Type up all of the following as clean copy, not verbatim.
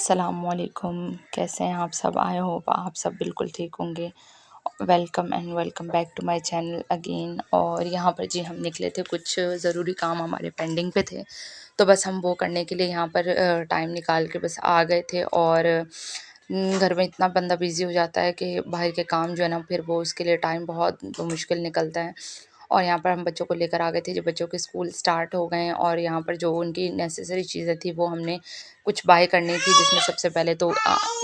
अस्सलामुअलैकुम। कैसे हैं आप सब? आई होप आप सब बिल्कुल ठीक होंगे। Welcome and welcome back to my channel again. और यहाँ पर जी हम निकले थे, कुछ ज़रूरी काम हमारे पेंडिंग पे थे, तो बस हम वो करने के लिए यहाँ पर टाइम निकाल के बस आ गए थे। और घर में इतना बंदा बिज़ी हो जाता है कि बाहर के काम जो है ना, फिर वो उसके लिए टाइम बहुत मुश्किल निकलता है। और यहाँ पर हम बच्चों को लेकर आ गए थे, जो बच्चों के स्कूल स्टार्ट हो गए हैं, और यहाँ पर जो उनकी नेसेसरी चीज़ें थी वो हमने कुछ बाय करनी थी, जिसमें सबसे पहले तो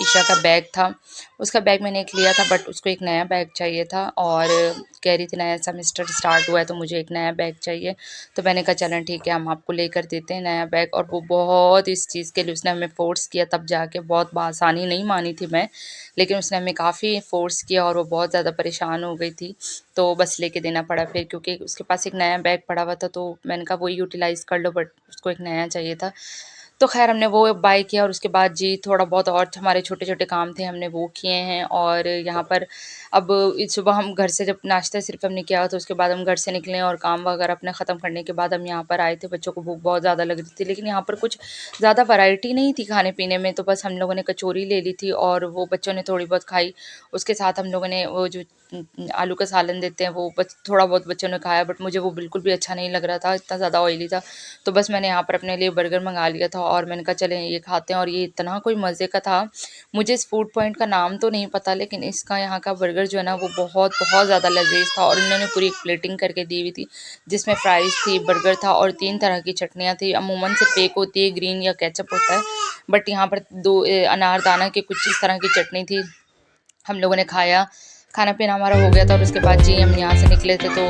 ईशा का बैग था। उसका बैग मैंने एक लिया था, बट उसको एक नया बैग चाहिए था, और कह रही थी नया सेमेस्टर स्टार्ट हुआ है तो मुझे एक नया बैग चाहिए। तो मैंने कहा चलें ठीक है, हम आपको लेकर देते हैं नया बैग। और वो बहुत इस चीज़ के लिए उसने हमें फ़ोर्स किया, तब जाके बहुत बासानी नहीं मानी थी मैं, लेकिन उसने हमें काफ़ी फ़ोर्स किया और वो बहुत ज़्यादा परेशान हो गई थी। तो बस लेके देना पड़ा फिर, क्योंकि उसके पास एक नया बैग पड़ा हुआ था, तो मैंने कहा वही यूटिलाइज़ कर लो, बट उसको एक नया चाहिए था। तो ख़ैर हमने वो बाय किया, और उसके बाद जी थोड़ा बहुत और हमारे छोटे-छोटे काम थे, हमने वो किए हैं। और यहाँ पर अब सुबह हम घर से जब नाश्ता सिर्फ़ हमने किया, तो उसके बाद हम घर से निकले और काम वगैरह अपने ख़त्म करने के बाद हम यहाँ पर आए थे। बच्चों को भूख बहुत ज़्यादा लग रही थी, लेकिन यहाँ पर कुछ ज़्यादा वैरायटी नहीं थी खाने-पीने में, तो बस हम लोगों ने कचौरी ले ली थी और वो बच्चों ने थोड़ी बहुत खाई। उसके साथ हम लोगों ने वो जो आलू का सालन देते हैं, वो बस थोड़ा बहुत बच्चों ने खाया, बट मुझे वो बिल्कुल भी अच्छा नहीं लग रहा था, इतना ज़्यादा ऑयली था। तो बस मैंने यहाँ पर अपने लिए बर्गर मंगा लिया था, और मैंने कहा चलें ये खाते हैं। और ये इतना कोई मज़े का था, मुझे इस फूड पॉइंट का नाम तो नहीं पता, लेकिन इसका यहाँ का बर्गर जो है ना, वो बहुत बहुत ज़्यादा लजीज था। और उन्होंने पूरी एक प्लेटिंग करके दी हुई थी, जिसमें फ्राइज़ थी, बर्गर था और 3 तरह की चटनियाँ थी। अमूमन सिर्फ एक होती है, ग्रीन या केचप होता है, बट यहाँ पर 2 अनारदाना की कुछ इस तरह की चटनी थी। हम लोगों ने खाया, खाना पीना हमारा हो गया था, और उसके बाद जी हम यहाँ से निकले थे, तो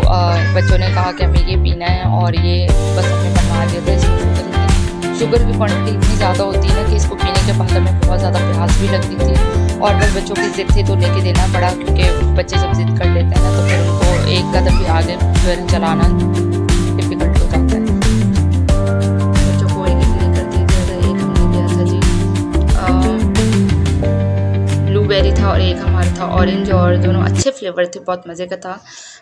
बच्चों ने कहा कि हमें ये पीना है, और ये बस हमने बनवा लिया था। इसमें शुगर की क्वांटिटी इतनी ज़्यादा होती है ना कि इसको पीने के बाद हमें बहुत ज़्यादा प्यास भी लगती थी, और बस बच्चों की ज़िद थी तो लेके देना पड़ा, क्योंकि बच्चे जब ज़िद कर लेते हैं ना, तो फिर उनको एक कदम भी आगे फिर चलाना डिफ़िकल्ट हो जाता है। बच्चों को एक लेकर दे दिया था, एक हमने लिया था जी ब्लूबेरी था, और एक हमारा था ऑरेंज, और दोनों अच्छे फ्लेवर थे, बहुत मज़े का था।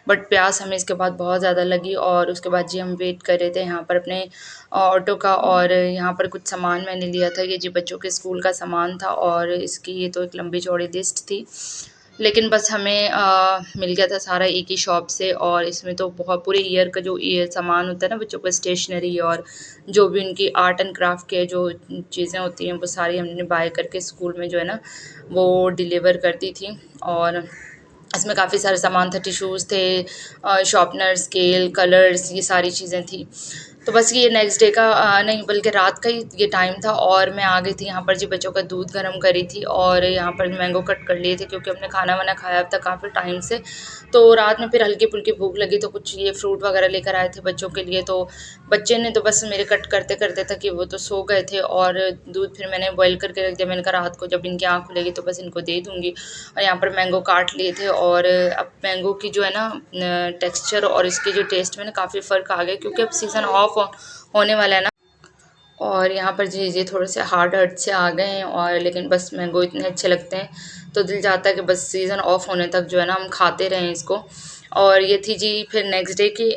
बट प्यास हमें इसके बाद बहुत ज़्यादा लगी, और उसके बाद जी हम वेट कर रहे थे यहाँ पर अपने ऑटो का। और यहाँ पर कुछ सामान मैंने लिया था, ये जी बच्चों के स्कूल का सामान था, और इसकी ये तो एक लंबी चौड़ी लिस्ट थी, लेकिन बस हमें मिल गया था सारा एक ही शॉप से। और इसमें तो बहुत पूरे ईयर का जो ईयर सामान होता है ना बच्चों को, स्टेशनरी और जो भी उनकी आर्ट एंड क्राफ्ट के जो चीज़ें होती हैं, वो सारी हमने बाय करके स्कूल में जो है ना वो डिलीवर कर दी थी। और इसमें काफ़ी सारे सामान था, टिश्यूज़ थे, शार्पनर, स्केल, कलर्स, ये सारी चीज़ें थी। तो बस ये नेक्स्ट डे का नहीं बल्कि रात का ही ये टाइम था, और मैं आ गई थी यहाँ पर जी बच्चों का दूध गर्म करी थी, और यहाँ पर मैंगो कट कर लिए थे, क्योंकि हमने खाना वाना खाया था काफ़ी टाइम से। तो रात में फिर हल्की फुल्की भूख लगी, तो कुछ ये फ्रूट वगैरह लेकर आए थे बच्चों के लिए। तो बच्चे ने तो बस मेरे कट करते करते तक कि वो तो सो गए थे, और दूध फिर मैंने बॉयल करके रख दिया। मैंने कहा रात को जब इनकी आँख खुलेगी तो बस इनको दे दूँगी। और यहाँ पर मैंगो काट लिए थे, और अब मैंगो की जो है ना टेक्सचर और इसके जो टेस्ट में ना काफ़ी फ़र्क आ गया, क्योंकि अब सीज़न ऑफ होने वाला है ना। और यहाँ पर जी ये थोड़े से हार्ड हर्ट से आ गए हैं, और लेकिन बस मैंगो इतने अच्छे लगते हैं, तो दिल चाहता है कि बस सीज़न ऑफ होने तक जो है ना हम खाते रहें इसको। और ये थी जी फिर नेक्स्ट डे की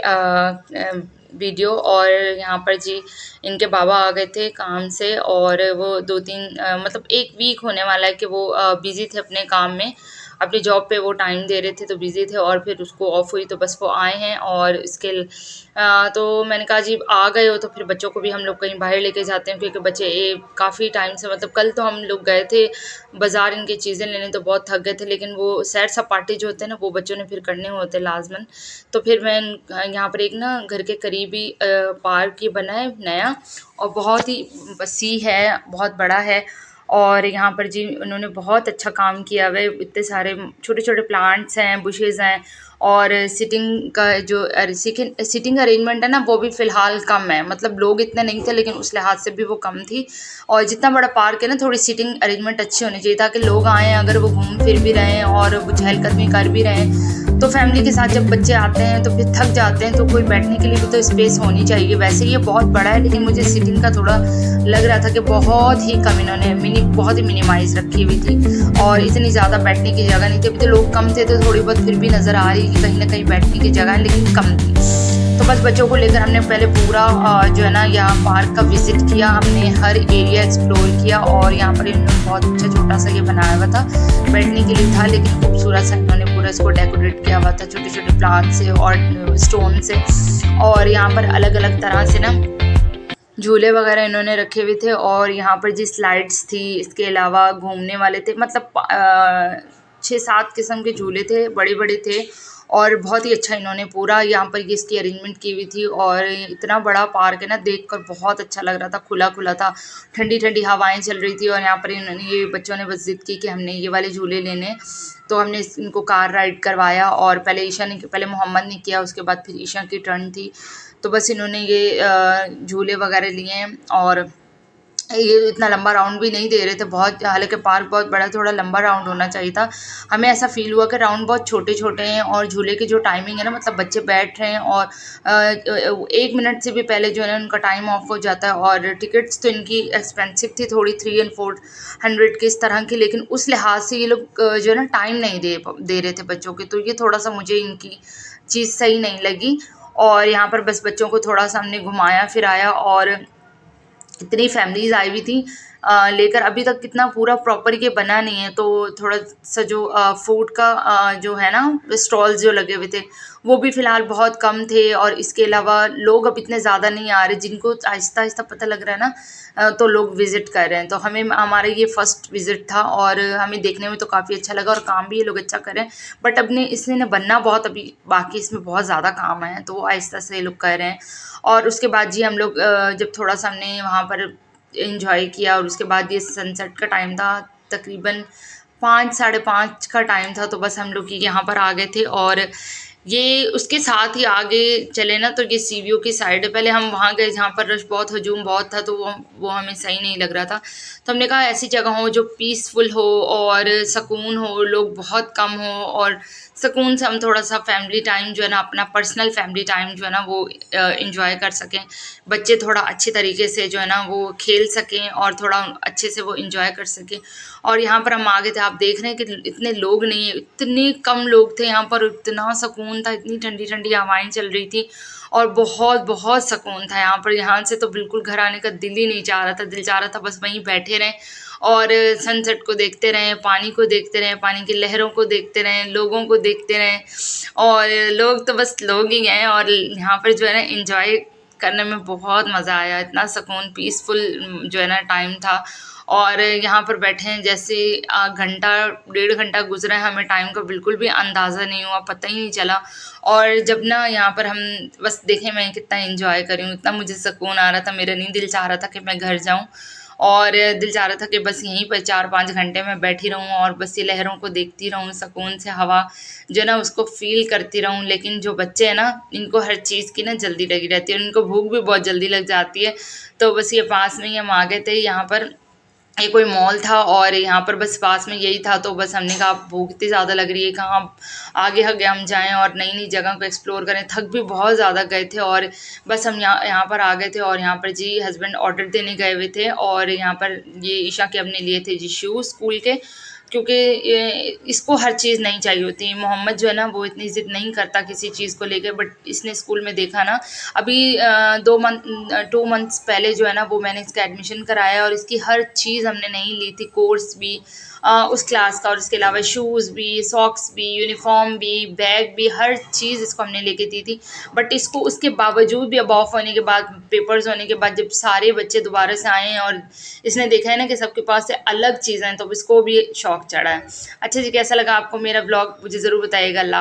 वीडियो। और यहाँ पर जी इनके बाबा आ गए थे काम से, और वो 2-3 मतलब 1 वीक होने वाला है कि वो बिज़ी थे अपने काम में, अपनी जॉब पे वो टाइम दे रहे थे, तो बिज़ी थे, और फिर उसको ऑफ हुई तो बस वो आए हैं। और इसके तो मैंने कहा जी आ गए हो तो फिर बच्चों को भी हम लोग कहीं बाहर लेके जाते हैं, क्योंकि बच्चे काफ़ी टाइम से, मतलब कल तो हम लोग गए थे बाज़ार इनकी चीज़ें लेने, तो बहुत थक गए थे, लेकिन वो सैर सपाटे जो होते हैं ना वो बच्चों ने फिर करने होते लाजमन। तो फिर मैं यहाँ पर एक ना घर के करीब ही पार्क ये बना है नया, और बहुत ही वसी है, बहुत बड़ा है। और यहाँ पर जी उन्होंने बहुत अच्छा काम किया हुआ है, इतने सारे छोटे छोटे प्लांट्स हैं, बुशेज़ हैं, और सिटिंग का जो सिटिंग अरेंजमेंट है ना वो भी फ़िलहाल कम है, मतलब लोग इतने नहीं थे, लेकिन उस लिहाज से भी वो कम थी। और जितना बड़ा पार्क है ना, थोड़ी सिटिंग अरेंजमेंट अच्छी होनी चाहिए, ताकि लोग आएँ, अगर वो घूम फिर भी रहे हैं और वो चहलकदमी कर भी रहे हैं, तो फैमिली के साथ जब बच्चे आते हैं तो फिर थक जाते हैं, तो कोई बैठने के लिए भी तो स्पेस होनी चाहिए। वैसे ये बहुत बड़ा है, लेकिन मुझे सिटिंग का थोड़ा लग रहा था कि बहुत ही कम इन्होंने बहुत ही मिनिमाइज़ रखी हुई थी, और इतनी ज़्यादा बैठने की जगह नहीं थी। अभी तो लोग कम थे, तो थोड़ी बहुत फिर भी नज़र आ रही कि कहीं ना कहीं बैठने की जगह है, लेकिन कम थी। तो बस बच्चों को लेकर हमने पहले पूरा जो है ना यहाँ पार्क का विजिट किया, हमने हर एरिया एक्सप्लोर किया और यहाँ पर इन्होंने बहुत अच्छा छोटा सा ये बनाया हुआ था, बैठने के लिए था लेकिन खूबसूरत सा इन्होंने पूरा इसको डेकोरेट किया हुआ था छोटे छोटे प्लांट से और स्टोन से। और यहाँ पर अलग अलग तरह से ना झूले वगैरह इन्होंने रखे हुए थे और यहाँ पर जी स्लाइड्स थी, इसके अलावा घूमने वाले थे, मतलब 6-7 किस्म के झूले थे, बड़े बड़े थे और बहुत ही अच्छा इन्होंने पूरा यहाँ पर ये इसकी अरेंजमेंट की हुई थी। और इतना बड़ा पार्क है ना, देखकर बहुत अच्छा लग रहा था, खुला खुला था, ठंडी ठंडी हवाएं चल रही थी। और यहाँ पर इन्होंने ये बच्चों ने बस जिद की कि हमने ये वाले झूले लेने, तो हमने इनको कार राइड करवाया और पहले मोहम्मद ने किया, उसके बाद फिर ईशा की टर्न थी। तो बस इन्होंने ये झूले वगैरह लिए हैं और ये इतना लंबा राउंड भी नहीं दे रहे थे, बहुत, हालांकि पार्क बहुत बड़ा, थोड़ा लंबा राउंड होना चाहिए था। हमें ऐसा फील हुआ कि राउंड बहुत छोटे छोटे हैं और झूले की जो टाइमिंग है ना, मतलब बच्चे बैठ रहे हैं और 1 मिनट से भी पहले जो है ना उनका टाइम ऑफ हो जाता है। और टिकट्स तो इनकी एक्सपेंसिव थी थोड़ी, 300 और 400 की इस तरह की, लेकिन उस लिहाज से ये लोग जो है ना टाइम नहीं दे रहे थे बच्चों के, तो ये थोड़ा सा मुझे इनकी चीज़ सही नहीं लगी। और यहाँ पर बस बच्चों को थोड़ा सा हमने घुमाया फिराया और इतनी फैमिलीज आई हुई थी लेकर, अभी तक कितना पूरा प्रॉपर ये बना नहीं है, तो थोड़ा सा जो फूड का जो है ना स्टॉल्स जो लगे हुए थे वो भी फ़िलहाल बहुत कम थे। और इसके अलावा लोग अब इतने ज़्यादा नहीं आ रहे, जिनको आहिस्ता आहिस्ता पता लग रहा है ना तो लोग विज़िट कर रहे हैं। तो हमारा ये फर्स्ट विज़िट था और हमें देखने में तो काफ़ी अच्छा लगा और काम भी ये लोग अच्छा कर रहे हैं, बट अपने इसमें ना बनना बहुत अभी बाकी, इसमें बहुत ज़्यादा काम है, तो वो आहिस्ता से ये लोग कर रहे हैं। और उसके बाद जी हम लोग जब थोड़ा सा हमने वहाँ पर एंजॉय किया और उसके बाद ये सनसेट का टाइम था, तकरीबन 5 साढ़े 5 का टाइम था, तो बस हम लोग यहाँ पर आ गए थे। और ये उसके साथ ही आगे चले ना तो ये सीवीओ की साइड है, पहले हम वहाँ गए जहाँ पर रश बहुत, हजूम बहुत था, तो वो हमें सही नहीं लग रहा था। तो हमने कहा ऐसी जगह हो जो पीसफुल हो और सुकून हो, लोग बहुत कम हो और सुकून से हम थोड़ा सा फैमिली टाइम जो है ना, अपना पर्सनल फैमिली टाइम जो है ना वो इंजॉय कर सकें, बच्चे थोड़ा अच्छे तरीके से जो है ना वो खेल सकें और थोड़ा अच्छे से वो इंजॉय कर सकें। और यहाँ पर हम आ गए थे, आप देख रहे हैं कि इतने लोग नहीं है, इतने कम लोग थे यहाँ पर, इतना सुकून था, इतनी ठंडी ठंडी हवाएं चल रही थी और बहुत बहुत सुकून था यहाँ पर। यहाँ से तो बिल्कुल घर आने का दिल ही नहीं चाह रहा था, दिल चाह रहा था बस वहीं बैठे रहें और सनसेट को देखते रहें, पानी को देखते रहें, पानी की लहरों को देखते रहें, लोगों को देखते रहें। और लोग तो बस लोग ही हैं और यहाँ पर जो है ना एंजॉय करने में बहुत मज़ा आया, इतना सुकून, पीसफुल जो है ना टाइम था। और यहाँ पर बैठे हैं जैसे घंटा 1.5 घंटा गुजरा है, हमें टाइम का बिल्कुल भी अंदाज़ा नहीं हुआ, पता ही नहीं चला। और जब ना यहाँ पर हम बस देखें मैं कितना एंजॉय कर रही हूँ, इतना मुझे सुकून आ रहा था, मेरा नहीं दिल चाह रहा था कि मैं घर जाऊँ और दिल चाह रहा था कि बस यहीं पर 4-5 घंटे में बैठी रहूँ और बस ये लहरों को देखती रहूँ, सुकून से हवा जो है ना उसको फ़ील करती रहूँ। लेकिन जो बच्चे हैं ना, इनको हर चीज़ की ना जल्दी लगी रहती है और इनको भूख भी बहुत जल्दी लग जाती है। तो बस ये पास में ही हम आ गए थे, यहाँ पर ये कोई मॉल था और यहाँ पर बस पास में यही था, तो बस हमने कहा भूख इतनी ज़्यादा लग रही है, कहाँ आगे आगे हम जाएं और नई नई जगह को एक्सप्लोर करें, थक भी बहुत ज़्यादा गए थे। और बस हम यहाँ पर आ गए थे और यहाँ पर जी हस्बैंड ऑर्डर देने गए हुए थे और यहाँ पर ये ईशा के हमने लिए थे जी शूज़ स्कूल के, क्योंकि इसको हर चीज़ नहीं चाहिए होती। मोहम्मद जो है ना वो इतनी ज़िद नहीं करता किसी चीज़ को लेकर, बट इसने स्कूल में देखा ना, अभी 2 मंथ्स पहले जो है ना वो मैंने इसका एडमिशन कराया और इसकी हर चीज़ हमने नहीं ली थी, कोर्स भी उस क्लास का और इसके अलावा शूज़ भी, सॉक्स भी, यूनिफॉर्म भी, बैग भी, हर चीज़ इसको हमने लेके दी थी। बट इसको उसके बावजूद भी अब ऑफ होने के बाद, पेपर्स होने के बाद, जब सारे बच्चे दोबारा से आए हैं और इसने देखा है ना कि सबके पास से अलग चीज़ें हैं, तो इसको भी शौक चढ़ा है। अच्छा जी, कैसा लगा आपको मेरा ब्लॉग मुझे ज़रूर बताइएगा। अल्लाह।